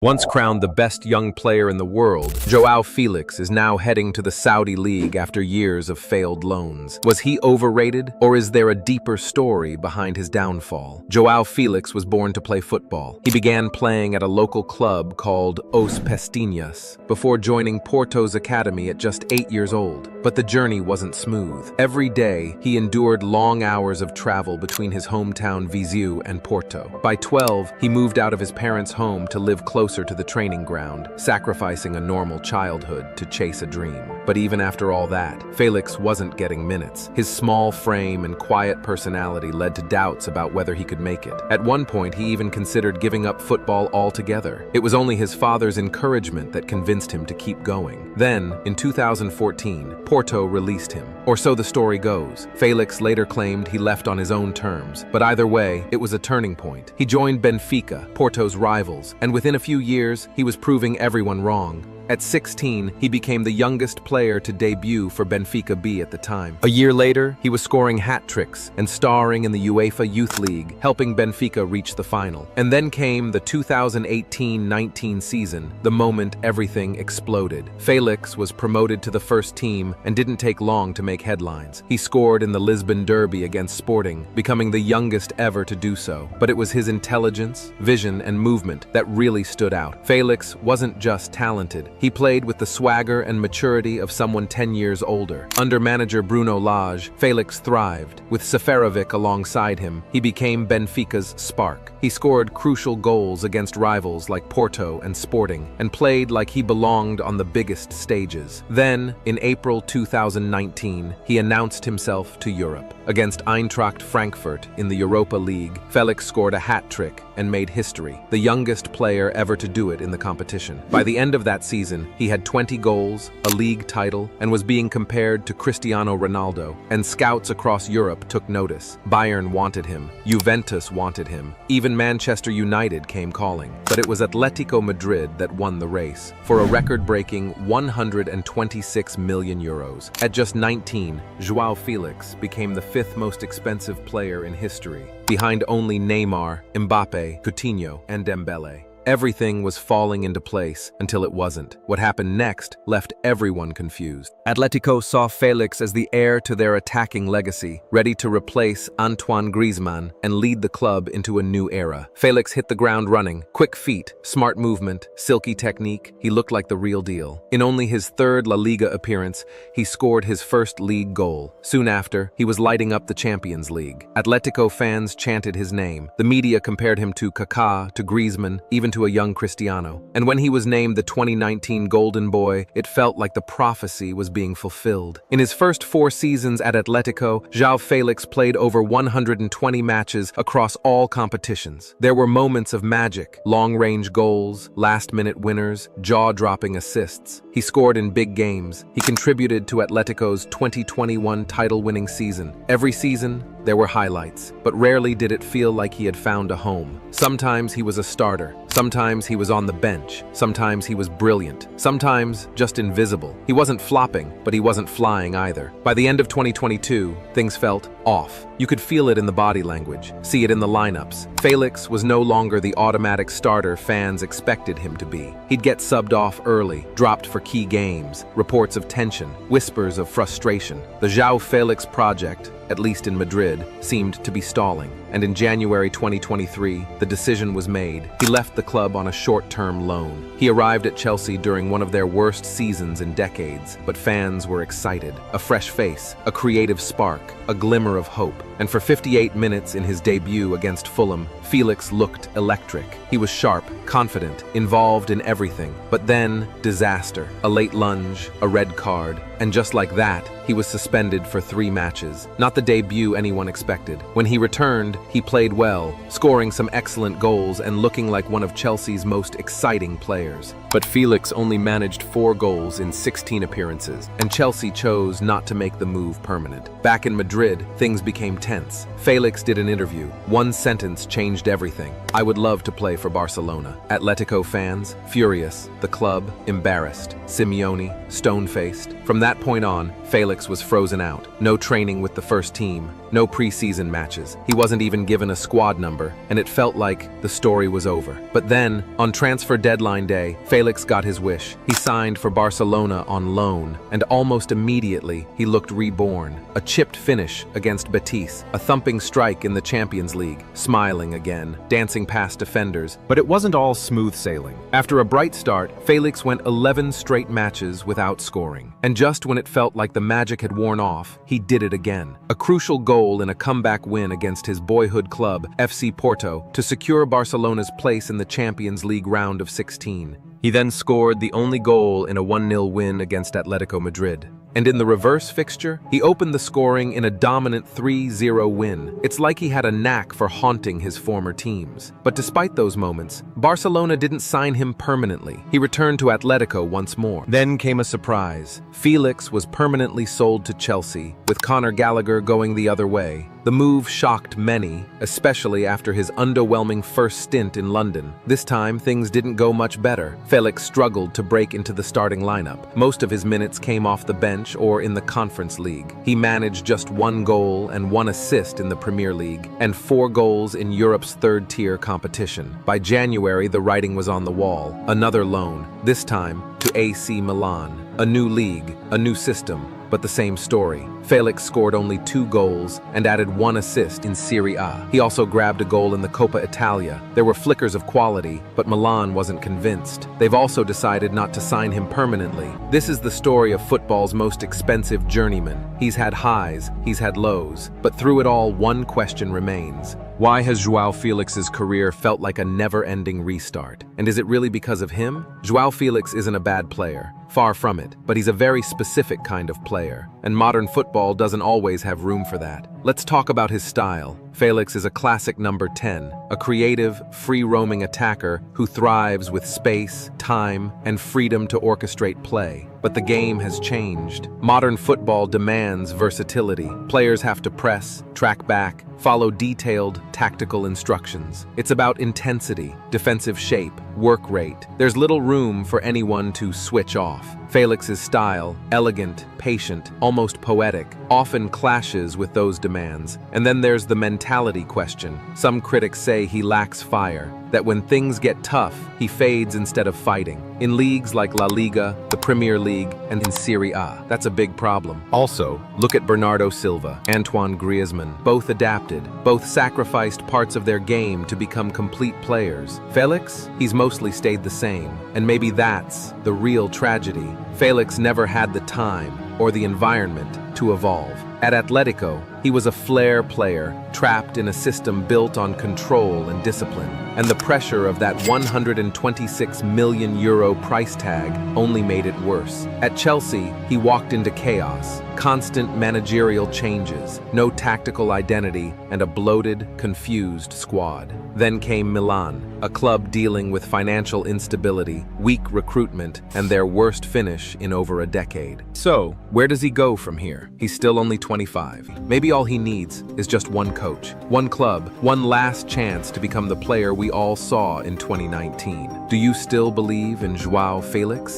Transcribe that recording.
Once crowned the best young player in the world, Joao Felix is now heading to the Saudi League after years of failed loans. Was he overrated, or is there a deeper story behind his downfall? Joao Felix was born to play football. He began playing at a local club called Os Pestinhas before joining Porto's academy at just 8 years old. But the journey wasn't smooth. Every day, he endured long hours of travel between his hometown Viseu and Porto. By 12, he moved out of his parents' home to live closer to the training ground, sacrificing a normal childhood to chase a dream. But even after all that, Felix wasn't getting minutes. His small frame and quiet personality led to doubts about whether he could make it. At one point, he even considered giving up football altogether. It was only his father's encouragement that convinced him to keep going. Then, in 2014, Porto released him. Or so the story goes. Felix later claimed he left on his own terms, but either way, it was a turning point. He joined Benfica, Porto's rivals, and within a few years, he was proving everyone wrong. At 16, he became the youngest player to debut for Benfica B at the time. A year later, he was scoring hat tricks and starring in the UEFA Youth League, helping Benfica reach the final. And then came the 2018-19 season, the moment everything exploded. Felix was promoted to the first team and didn't take long to make headlines. He scored in the Lisbon Derby against Sporting, becoming the youngest ever to do so. But it was his intelligence, vision, and movement that really stood out. Felix wasn't just talented. He played with the swagger and maturity of someone 10 years older. Under manager Bruno Lage, Felix thrived. With Seferovic alongside him, he became Benfica's spark. He scored crucial goals against rivals like Porto and Sporting, and played like he belonged on the biggest stages. Then, in April 2019, he announced himself to Europe. Against Eintracht Frankfurt in the Europa League, Felix scored a hat trick and made history, the youngest player ever to do it in the competition. By the end of that season, he had 20 goals, a league title, and was being compared to Cristiano Ronaldo. And scouts across Europe took notice. Bayern wanted him. Juventus wanted him. Even Manchester United came calling. But it was Atletico Madrid that won the race for a record-breaking 126 million euros. At just 19, Joao Felix became the fifth most expensive player in history, behind only Neymar, Mbappe, Coutinho, and Dembele. Everything was falling into place until it wasn't. What happened next left everyone confused. Atletico saw Felix as the heir to their attacking legacy, ready to replace Antoine Griezmann and lead the club into a new era. Felix hit the ground running. Quick feet, smart movement, silky technique. He looked like the real deal. In only his third La Liga appearance, he scored his first league goal. Soon after, he was lighting up the Champions League. Atletico fans chanted his name. The media compared him to Kaká, to Griezmann, even to a young Cristiano. And when he was named the 2019 Golden Boy, it felt like the prophecy was being fulfilled. In his first 4 seasons at Atletico, Joao Felix played over 120 matches across all competitions. There were moments of magic, long-range goals, last-minute winners, jaw-dropping assists. He scored in big games. He contributed to Atletico's 2021 title-winning season. Every season, there were highlights, but rarely did it feel like he had found a home. Sometimes he was a starter. Sometimes he was on the bench. Sometimes he was brilliant. Sometimes just invisible. He wasn't flopping, but he wasn't flying either. By the end of 2022, things felt off. You could feel it in the body language, see it in the lineups. Felix was no longer the automatic starter fans expected him to be. He'd get subbed off early, dropped for key games, reports of tension, whispers of frustration. The Joao Felix project, at least in Madrid, seemed to be stalling. And in January 2023, the decision was made. He left the club on a short-term loan. He arrived at Chelsea during one of their worst seasons in decades, but fans were excited. A fresh face, a creative spark, a glimmer of hope. And for 58 minutes in his debut against Fulham, Felix looked electric. He was sharp, confident, involved in everything. But then, disaster. A late lunge, a red card, and just like that, he was suspended for 3 matches. Not the debut anyone expected. When he returned, he played well, scoring some excellent goals and looking like one of Chelsea's most exciting players. But Felix only managed 4 goals in 16 appearances, and Chelsea chose not to make the move permanent. Back in Madrid, things became tense. Felix did an interview. One sentence changed changed everything. I would love to play for Barcelona. Atletico fans, furious. The club, embarrassed. Simeone, stone-faced. From that point on, Felix was frozen out. No training with the first team. No preseason matches. He wasn't even given a squad number, and it felt like the story was over. But then, on transfer deadline day, Felix got his wish. He signed for Barcelona on loan, and almost immediately, he looked reborn. A chipped finish against Betis, a thumping strike in the Champions League, smiling again, dancing past defenders. But it wasn't all smooth sailing. After a bright start, Felix went 11 straight matches without scoring. And just when it felt like the magic had worn off, he did it again. A crucial goal in a comeback win against his boyhood club, FC Porto, to secure Barcelona's place in the Champions League round of 16. He then scored the only goal in a 1-0 win against Atletico Madrid. And in the reverse fixture, he opened the scoring in a dominant 3-0 win. It's like he had a knack for haunting his former teams. But despite those moments, Barcelona didn't sign him permanently. He returned to Atletico once more. Then came a surprise. Felix was permanently sold to Chelsea, with Conor Gallagher going the other way. The move shocked many, especially after his underwhelming first stint in London. This time, things didn't go much better. Felix struggled to break into the starting lineup. Most of his minutes came off the bench or in the Conference League. He managed just 1 goal and 1 assist in the Premier League, and 4 goals in Europe's third-tier competition. By January, the writing was on the wall. Another loan, this time to AC Milan. A new league, a new system, but the same story. Felix scored only 2 goals and added 1 assist in Serie A. He also grabbed a goal in the Coppa Italia. There were flickers of quality, but Milan wasn't convinced. They've also decided not to sign him permanently. This is the story of football's most expensive journeyman. He's had highs, he's had lows, but through it all, one question remains. Why has João Felix's career felt like a never-ending restart? And is it really because of him? João Felix isn't a bad player. Far from it, but he's a very specific kind of player, and modern football doesn't always have room for that. Let's talk about his style. Felix is a classic number 10, a creative, free-roaming attacker who thrives with space, time, and freedom to orchestrate play. But the game has changed. Modern football demands versatility. Players have to press, track back, follow detailed, tactical instructions. It's about intensity, defensive shape, work rate. There's little room for anyone to switch off. Felix's style, elegant, patient, almost poetic, often clashes with those demands. And then there's the mentality question. Some critics say he lacks fire, that when things get tough, he fades instead of fighting. In leagues like La Liga, the Premier League, and in Serie A, that's a big problem. Also, look at Bernardo Silva, Antoine Griezmann. Both adapted, both sacrificed parts of their game to become complete players. Felix, he's mostly stayed the same, and maybe that's the real tragedy. Felix never had the time or the environment to evolve. At Atletico, he was a flair player, trapped in a system built on control and discipline. And the pressure of that €126 million price tag only made it worse. At Chelsea, he walked into chaos, constant managerial changes, no tactical identity, and a bloated, confused squad. Then came Milan, a club dealing with financial instability, weak recruitment, and their worst finish in over a decade. So, where does he go from here? He's still only 25. Maybe all he needs is just one coach, one club, one last chance to become the player we all saw in 2019. Do you still believe in João Felix?